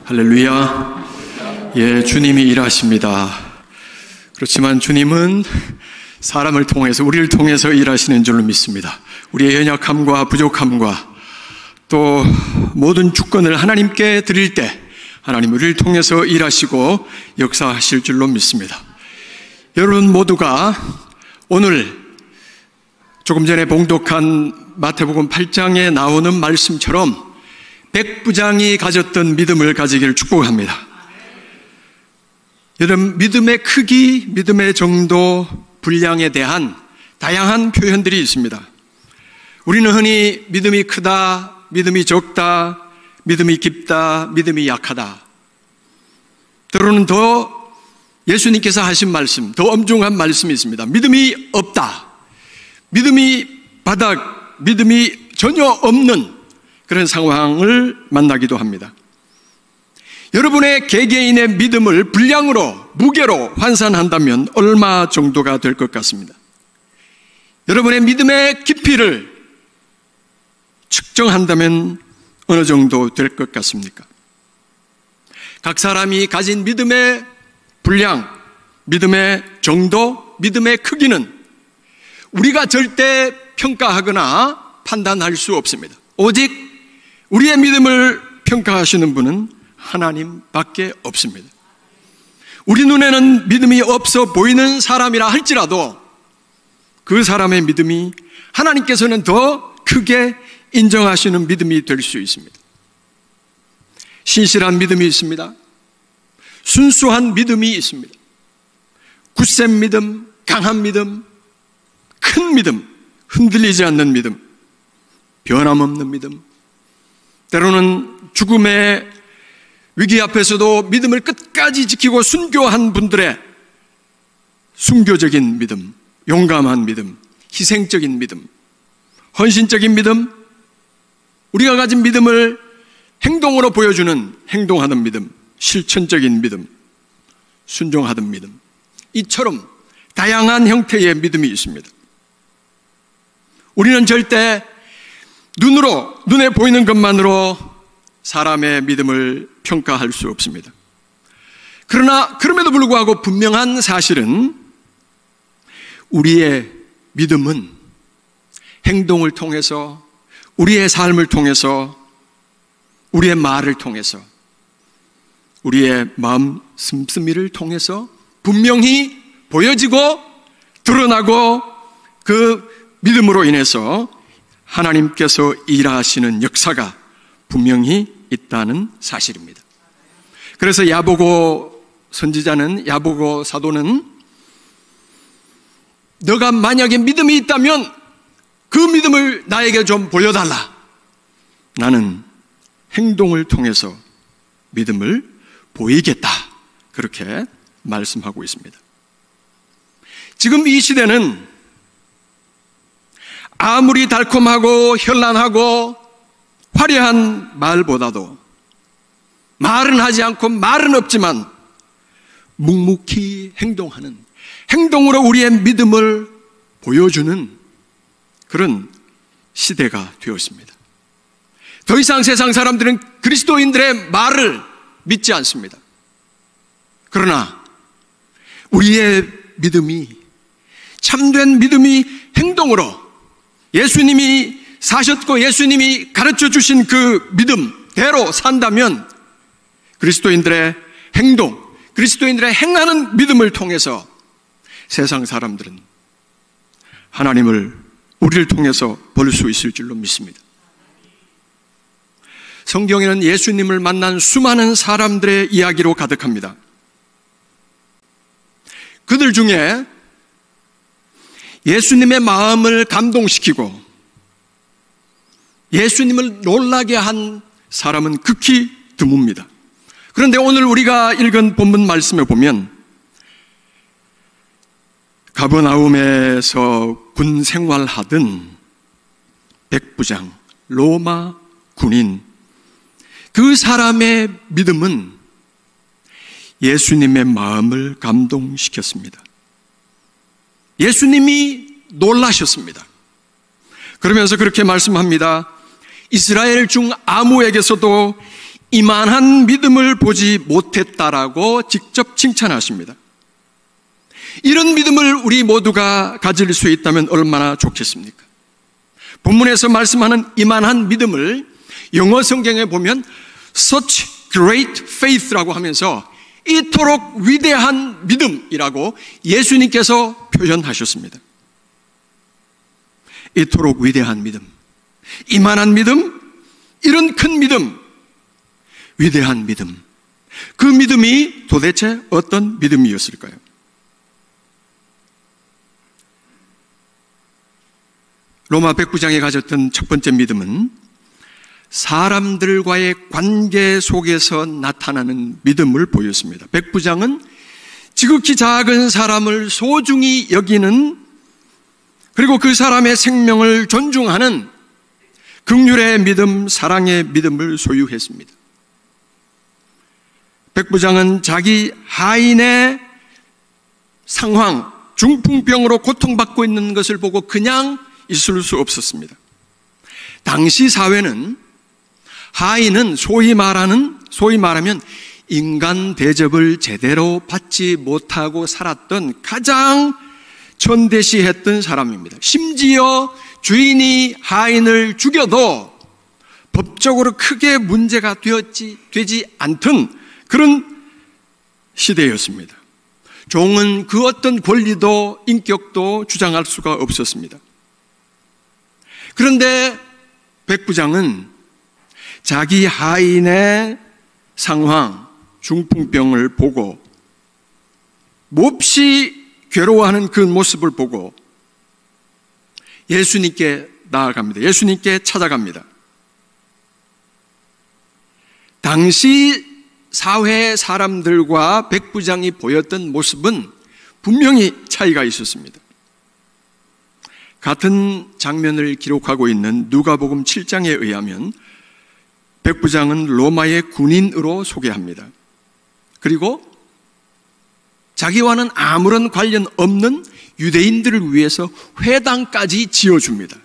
할렐루야. 예, 주님이 일하십니다. 그렇지만 주님은 사람을 통해서, 우리를 통해서 일하시는 줄로 믿습니다. 우리의 연약함과 부족함과 또 모든 주권을 하나님께 드릴 때 하나님 우리를 통해서 일하시고 역사하실 줄로 믿습니다. 여러분 모두가 오늘 조금 전에 봉독한 마태복음 8장에 나오는 말씀처럼 백부장이 가졌던 믿음을 가지기를 축복합니다. 여러분, 믿음의 크기, 믿음의 정도, 분량에 대한 다양한 표현들이 있습니다. 우리는 흔히 믿음이 크다, 믿음이 적다, 믿음이 깊다, 믿음이 약하다. 때로는 더 예수님께서 하신 말씀, 더 엄중한 말씀이 있습니다. 믿음이 없다, 믿음이 바닥, 믿음이 전혀 없는 그런 상황을 만나기도 합니다. 여러분의 개개인의 믿음을 분량으로, 무게로 환산한다면 얼마 정도가 될 것 같습니다. 여러분의 믿음의 깊이를 측정한다면 어느 정도 될 것 같습니까? 각 사람이 가진 믿음의 분량, 믿음의 정도, 믿음의 크기는 우리가 절대 평가하거나 판단할 수 없습니다. 오직 우리의 믿음을 평가하시는 분은 하나님밖에 없습니다. 우리 눈에는 믿음이 없어 보이는 사람이라 할지라도 그 사람의 믿음이 하나님께서는 더 크게 인정하시는 믿음이 될 수 있습니다. 신실한 믿음이 있습니다. 순수한 믿음이 있습니다. 굳센 믿음, 강한 믿음, 큰 믿음, 흔들리지 않는 믿음, 변함없는 믿음, 때로는 죽음의 위기 앞에서도 믿음을 끝까지 지키고 순교한 분들의 순교적인 믿음, 용감한 믿음, 희생적인 믿음, 헌신적인 믿음, 우리가 가진 믿음을 행동으로 보여주는 행동하는 믿음, 실천적인 믿음, 순종하는 믿음, 이처럼 다양한 형태의 믿음이 있습니다. 우리는 절대 눈에 보이는 것만으로 사람의 믿음을 평가할 수 없습니다. 그러나 그럼에도 불구하고 분명한 사실은 우리의 믿음은 행동을 통해서, 우리의 삶을 통해서, 우리의 말을 통해서, 우리의 마음 씀씀이를 통해서 분명히 보여지고 드러나고 그 믿음으로 인해서 하나님께서 일하시는 역사가 분명히 있다는 사실입니다. 그래서 야보고 선지자는, 야보고 사도는 너가 만약에 믿음이 있다면 그 믿음을 나에게 좀 보여달라. 나는 행동을 통해서 믿음을 보이겠다. 그렇게 말씀하고 있습니다. 지금 이 시대는 아무리 달콤하고 현란하고 화려한 말보다도 말은 하지 않고 말은 없지만 묵묵히 행동하는, 행동으로 우리의 믿음을 보여주는 그런 시대가 되었습니다. 더 이상 세상 사람들은 그리스도인들의 말을 믿지 않습니다. 그러나 우리의 믿음이, 참된 믿음이 행동으로 예수님이 사셨고 예수님이 가르쳐 주신 그 믿음대로 산다면 그리스도인들의 행동, 그리스도인들의 행하는 믿음을 통해서 세상 사람들은 하나님을 우리를 통해서 볼 수 있을 줄로 믿습니다. 성경에는 예수님을 만난 수많은 사람들의 이야기로 가득합니다. 그들 중에 예수님의 마음을 감동시키고 예수님을 놀라게 한 사람은 극히 드뭅니다. 그런데 오늘 우리가 읽은 본문 말씀에 보면 가버나움에서 군 생활하던 백부장, 로마 군인, 그 사람의 믿음은 예수님의 마음을 감동시켰습니다. 예수님이 놀라셨습니다. 그러면서 그렇게 말씀합니다. 이스라엘 중 아무에게서도 이만한 믿음을 보지 못했다라고 직접 칭찬하십니다. 이런 믿음을 우리 모두가 가질 수 있다면 얼마나 좋겠습니까? 본문에서 말씀하는 이만한 믿음을 영어 성경에 보면 such great faith라고 하면서 이토록 위대한 믿음이라고 예수님께서 표현하셨습니다. 이토록 위대한 믿음, 이만한 믿음, 이런 큰 믿음, 위대한 믿음. 그 믿음이 도대체 어떤 믿음이었을까요? 로마 백부장이 가졌던 첫 번째 믿음은 사람들과의 관계 속에서 나타나는 믿음을 보였습니다. 백부장은 지극히 작은 사람을 소중히 여기는, 그리고 그 사람의 생명을 존중하는 긍휼의 믿음, 사랑의 믿음을 소유했습니다. 백부장은 자기 하인의 상황, 중풍병으로 고통받고 있는 것을 보고 그냥 있을 수 없었습니다. 당시 사회는 하인은 소위 말하면 인간 대접을 제대로 받지 못하고 살았던 가장 천대시했던 사람입니다. 심지어 주인이 하인을 죽여도 법적으로 크게 문제가 되지 않던 그런 시대였습니다. 종은 그 어떤 권리도 인격도 주장할 수가 없었습니다. 그런데 백부장은 자기 하인의 상황, 중풍병을 보고 몹시 괴로워하는 그 모습을 보고 예수님께 나아갑니다. 예수님께 찾아갑니다. 당시 사회 사람들과 백부장이 보였던 모습은 분명히 차이가 있었습니다. 같은 장면을 기록하고 있는 누가복음 7장에 의하면 백부장은 로마의 군인으로 소개합니다. 그리고 자기와는 아무런 관련 없는 유대인들을 위해서 회당까지 지어줍니다.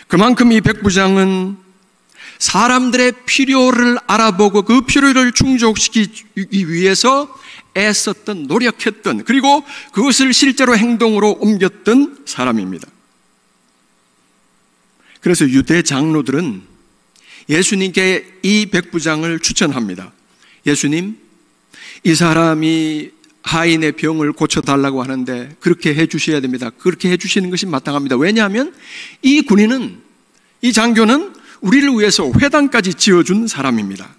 그만큼 이 백부장은 사람들의 필요를 알아보고 그 필요를 충족시키기 위해서 애썼던, 노력했던, 그리고 그것을 실제로 행동으로 옮겼던 사람입니다. 그래서 유대 장로들은 예수님께 이 백부장을 추천합니다. 예수님, 이 사람이 하인의 병을 고쳐달라고 하는데 그렇게 해주셔야 됩니다. 그렇게 해주시는 것이 마땅합니다. 왜냐하면 이 군인은, 이 장교는 우리를 위해서 회당까지 지어준 사람입니다.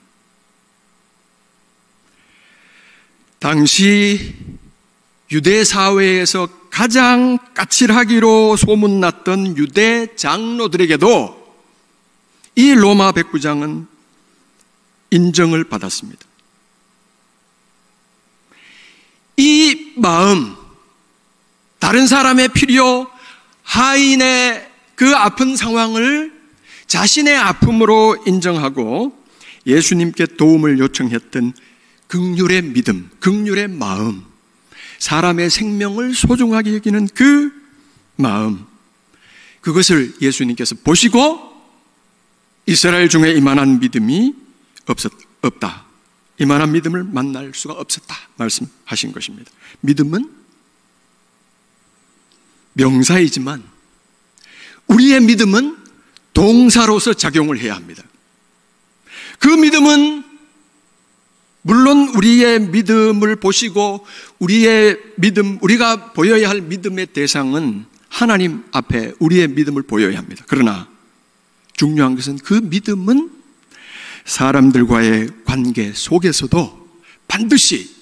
당시 유대 사회에서 가장 까칠하기로 소문났던 유대 장로들에게도 이 로마 백부장은 인정을 받았습니다. 이 마음, 다른 사람의 필요, 하인의 그 아픈 상황을 자신의 아픔으로 인정하고 예수님께 도움을 요청했던 긍휼의 믿음, 긍휼의 마음, 사람의 생명을 소중하게 여기는 그 마음, 그것을 예수님께서 보시고 이스라엘 중에 이만한 믿음이 없다, 이만한 믿음을 만날 수가 없었다 말씀하신 것입니다. 믿음은 명사이지만 우리의 믿음은 동사로서 작용을 해야 합니다. 그 믿음은 물론 우리의 믿음을 보시고 우리의 믿음, 우리가 보여야 할 믿음의 대상은 하나님 앞에 우리의 믿음을 보여야 합니다. 그러나 중요한 것은 그 믿음은 사람들과의 관계 속에서도 반드시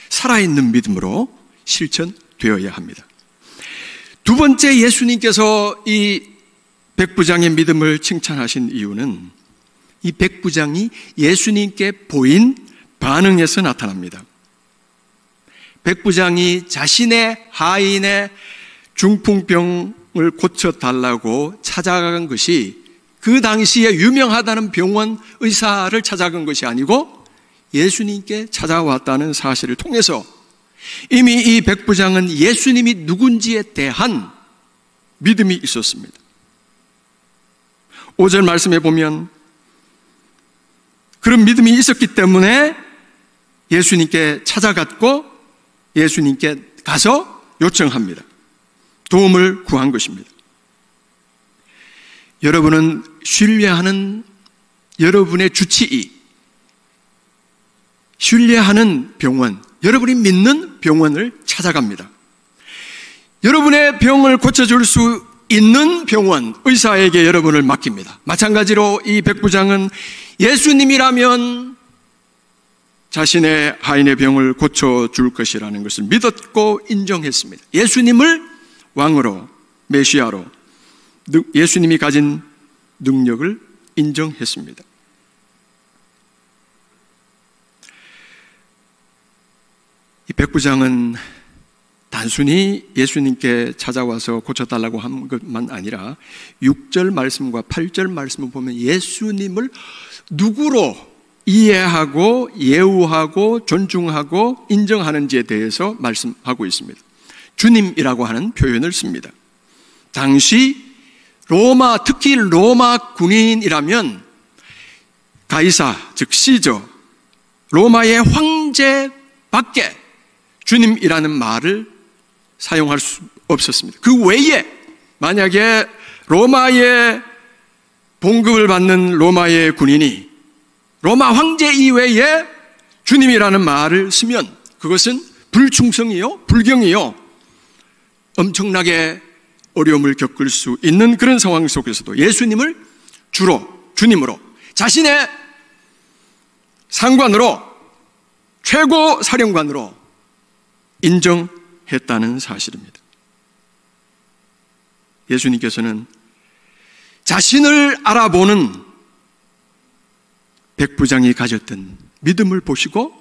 살아있는 믿음으로 실천되어야 합니다. 두 번째, 예수님께서 이 백부장의 믿음을 칭찬하신 이유는 이 백부장이 예수님께 보인 반응에서 나타납니다. 백부장이 자신의 하인의 중풍병을 고쳐달라고 찾아간 것이 그 당시에 유명하다는 병원 의사를 찾아간 것이 아니고 예수님께 찾아왔다는 사실을 통해서 이미 이 백부장은 예수님이 누군지에 대한 믿음이 있었습니다. 5절 말씀에 보면 그런 믿음이 있었기 때문에 예수님께 찾아갔고 예수님께 가서 요청합니다. 도움을 구한 것입니다. 여러분은 신뢰하는 여러분의 주치의, 신뢰하는 병원, 여러분이 믿는 병원을 찾아갑니다. 여러분의 병을 고쳐줄 수 있는 병원, 의사에게 여러분을 맡깁니다. 마찬가지로 이 백부장은 예수님이라면 자신의 하인의 병을 고쳐줄 것이라는 것을 믿었고 인정했습니다. 예수님을 왕으로, 메시아로, 예수님이 가진 능력을 인정했습니다. 이 백부장은 단순히 예수님께 찾아와서 고쳐달라고 한 것만 아니라 6절 말씀과 8절 말씀을 보면 예수님을 누구로 이해하고 예우하고 존중하고 인정하는지에 대해서 말씀하고 있습니다. 주님이라고 하는 표현을 씁니다. 당시 로마, 특히 로마 군인이라면 가이사, 즉 시저, 로마의 황제밖에 주님이라는 말을 사용할 수 없었습니다. 그 외에 만약에 로마의 봉급을 받는 로마의 군인이 로마 황제 이외에 주님이라는 말을 쓰면 그것은 불충성이요, 불경이요, 엄청나게 어려움을 겪을 수 있는 그런 상황 속에서도 예수님을 주로 주님으로 자신의 상관으로 최고 사령관으로 인정했다는 사실입니다. 예수님께서는 자신을 알아보는 백부장이 가졌던 믿음을 보시고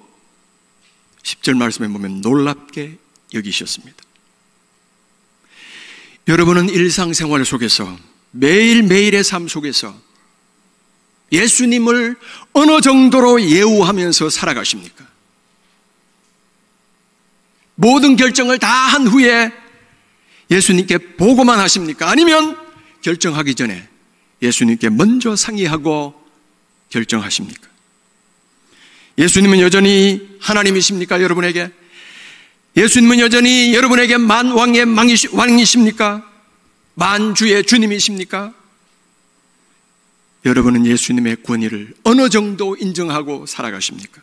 10절 말씀에 보면 놀랍게 여기셨습니다. 여러분은 일상생활 속에서 매일매일의 삶 속에서 예수님을 어느 정도로 예우하면서 살아가십니까? 모든 결정을 다 한 후에 예수님께 보고만 하십니까? 아니면 결정하기 전에 예수님께 먼저 상의하고 결정하십니까? 예수님은 여전히 하나님이십니까? 여러분에게? 예수님은 여전히 여러분에게 만왕의 왕이십니까? 만주의 주님이십니까? 여러분은 예수님의 권위를 어느 정도 인정하고 살아가십니까?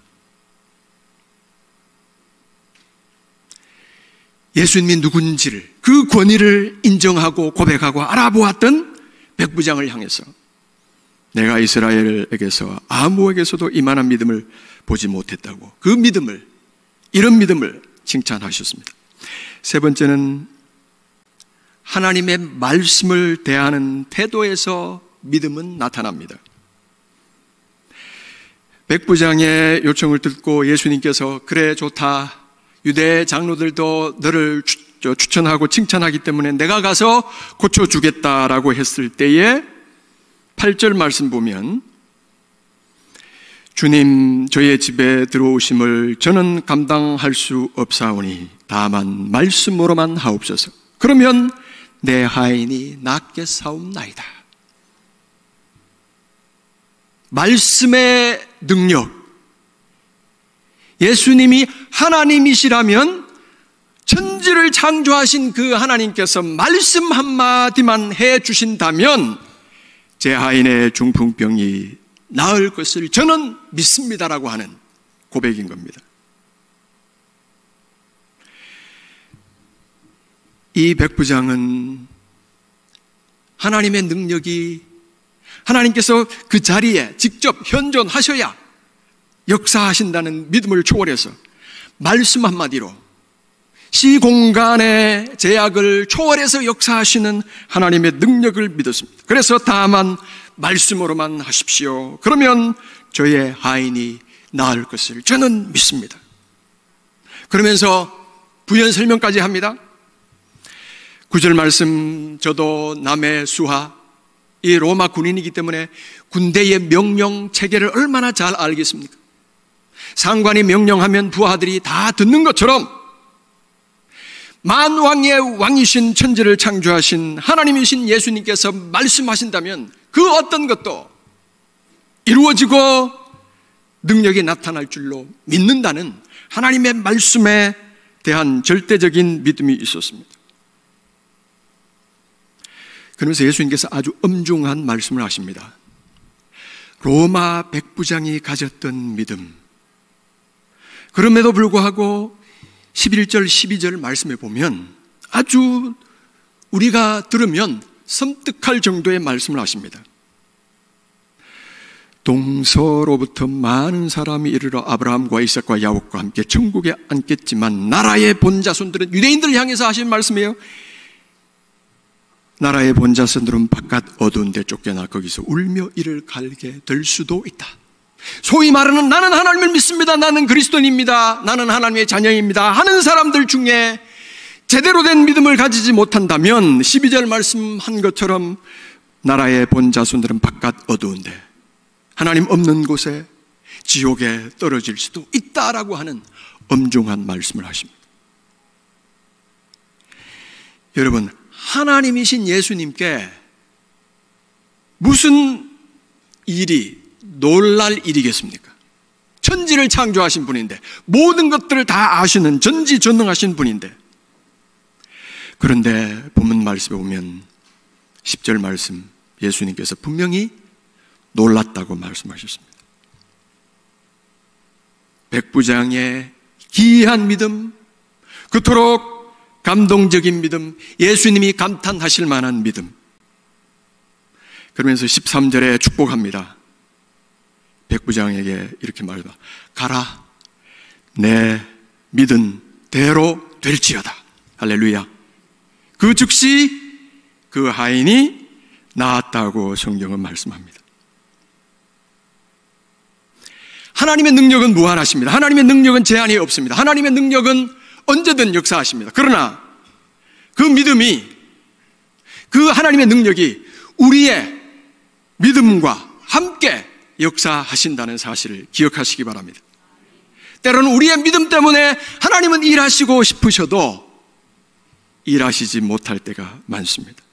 예수님이 누군지를, 그 권위를 인정하고 고백하고 알아보았던 백부장을 향해서 내가 이스라엘에게서 아무에게서도 이만한 믿음을 보지 못했다고 그 믿음을, 이런 믿음을 칭찬하셨습니다. 세 번째는 하나님의 말씀을 대하는 태도에서 믿음은 나타납니다. 백부장의 요청을 듣고 예수님께서 그래 좋다, 유대 장로들도 너를 추천하고 칭찬하기 때문에 내가 가서 고쳐주겠다라고 했을 때에 8절 말씀 보면 주님 저의 집에 들어오심을 저는 감당할 수 없사오니 다만 말씀으로만 하옵소서. 그러면 내 하인이 낫게 사옵나이다. 말씀의 능력, 예수님이 하나님이시라면 천지를 창조하신 그 하나님께서 말씀 한마디만 해주신다면 제 하인의 중풍병이 나을 것을 저는 믿습니다라고 하는 고백인 겁니다. 이 백부장은 하나님의 능력이, 하나님께서 그 자리에 직접 현존하셔야 역사하신다는 믿음을 초월해서 말씀 한마디로 시공간의 제약을 초월해서 역사하시는 하나님의 능력을 믿었습니다. 그래서 다만 말씀으로만 하십시오. 그러면 저의 하인이 나을 것을 저는 믿습니다. 그러면서 부연 설명까지 합니다. 9절 말씀, 저도 남의 수하, 이 로마 군인이기 때문에 군대의 명령 체계를 얼마나 잘 알겠습니까? 상관이 명령하면 부하들이 다 듣는 것처럼 만왕의 왕이신 천지를 창조하신 하나님이신 예수님께서 말씀하신다면 그 어떤 것도 이루어지고 능력이 나타날 줄로 믿는다는 하나님의 말씀에 대한 절대적인 믿음이 있었습니다. 그러면서 예수님께서 아주 엄중한 말씀을 하십니다. 로마 백부장이 가졌던 믿음. 그럼에도 불구하고 11절, 12절 말씀에 보면 아주 우리가 들으면 섬뜩할 정도의 말씀을 하십니다. 동서로부터 많은 사람이 이르러 아브라함과 이삭과 야곱과 함께 천국에 앉겠지만 나라의 본자손들은, 유대인들을 향해서 하신 말씀이에요. 나라의 본자손들은 바깥 어두운 데 쫓겨나 거기서 울며 이를 갈게 될 수도 있다. 소위 말하는 나는 하나님을 믿습니다, 나는 그리스도인입니다, 나는 하나님의 자녀입니다 하는 사람들 중에 제대로 된 믿음을 가지지 못한다면 12절 말씀한 것처럼 나라의 본자손들은 바깥 어두운데 하나님 없는 곳에 지옥에 떨어질 수도 있다라고 하는 엄중한 말씀을 하십니다. 여러분, 하나님이신 예수님께 무슨 일이 놀랄 일이겠습니까? 천지를 창조하신 분인데, 모든 것들을 다 아시는 전지전능하신 분인데, 그런데 본문 말씀에 보면 10절 말씀, 예수님께서 분명히 놀랐다고 말씀하셨습니다. 백부장의 기이한 믿음, 그토록 감동적인 믿음, 예수님이 감탄하실 만한 믿음. 그러면서 13절에 축복합니다. 백부장에게 이렇게 말합니다. 가라, 내 믿은 대로 될지어다. 할렐루야. 그 즉시 그 하인이 나았다고 성경은 말씀합니다. 하나님의 능력은 무한하십니다. 하나님의 능력은 제한이 없습니다. 하나님의 능력은 언제든 역사하십니다. 그러나 그 믿음이, 그 하나님의 능력이 우리의 믿음과 함께 역사하신다는 사실을 기억하시기 바랍니다. 때로는 우리의 믿음 때문에 하나님은 일하시고 싶으셔도 일하시지 못할 때가 많습니다.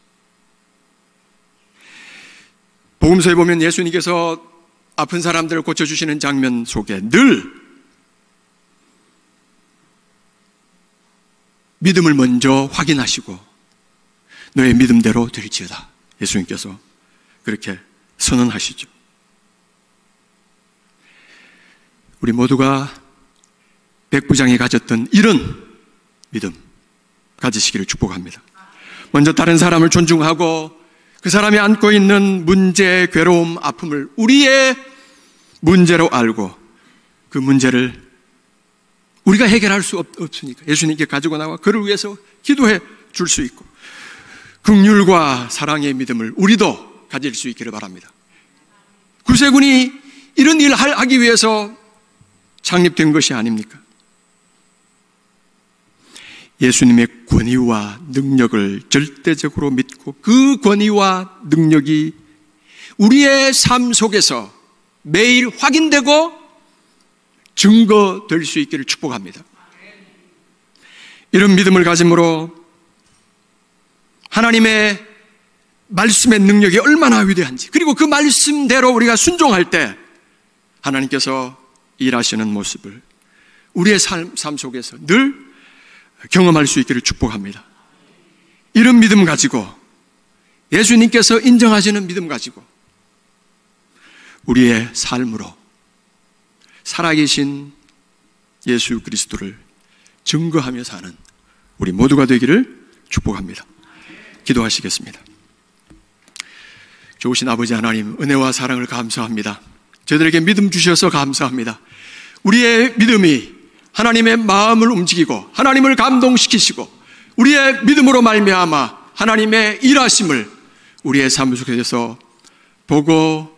복음서에 보면 예수님께서 아픈 사람들을 고쳐주시는 장면 속에 늘 믿음을 먼저 확인하시고 너의 믿음대로 될지어다, 예수님께서 그렇게 선언하시죠. 우리 모두가 백부장이 가졌던 이런 믿음 가지시기를 축복합니다. 먼저 다른 사람을 존중하고 그 사람이 안고 있는 문제, 괴로움, 아픔을 우리의 문제로 알고 그 문제를 우리가 해결할 수 없으니까 예수님께 가지고 나와 그를 위해서 기도해 줄 수 있고, 긍휼과 사랑의 믿음을 우리도 가질 수 있기를 바랍니다. 구세군이 이런 일을 하기 위해서 창립된 것이 아닙니까? 예수님의 권위와 능력을 절대적으로 믿고 그 권위와 능력이 우리의 삶 속에서 매일 확인되고 증거될 수 있기를 축복합니다. 이런 믿음을 가짐으로 하나님의 말씀의 능력이 얼마나 위대한지, 그리고 그 말씀대로 우리가 순종할 때 하나님께서 일하시는 모습을 우리의 삶 속에서 늘 경험할 수 있기를 축복합니다. 이런 믿음 가지고, 예수님께서 인정하시는 믿음 가지고 우리의 삶으로 살아계신 예수 그리스도를 증거하며 사는 우리 모두가 되기를 축복합니다. 기도하시겠습니다. 좋으신 아버지 하나님, 은혜와 사랑을 감사합니다. 저희들에게 믿음 주셔서 감사합니다. 우리의 믿음이 하나님의 마음을 움직이고 하나님을 감동시키시고 우리의 믿음으로 말미암아 하나님의 일하심을 우리의 삶 속에서 보고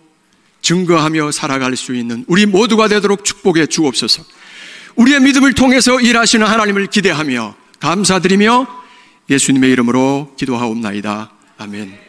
증거하며 살아갈 수 있는 우리 모두가 되도록 축복해 주옵소서. 우리의 믿음을 통해서 일하시는 하나님을 기대하며 감사드리며 예수님의 이름으로 기도하옵나이다. 아멘.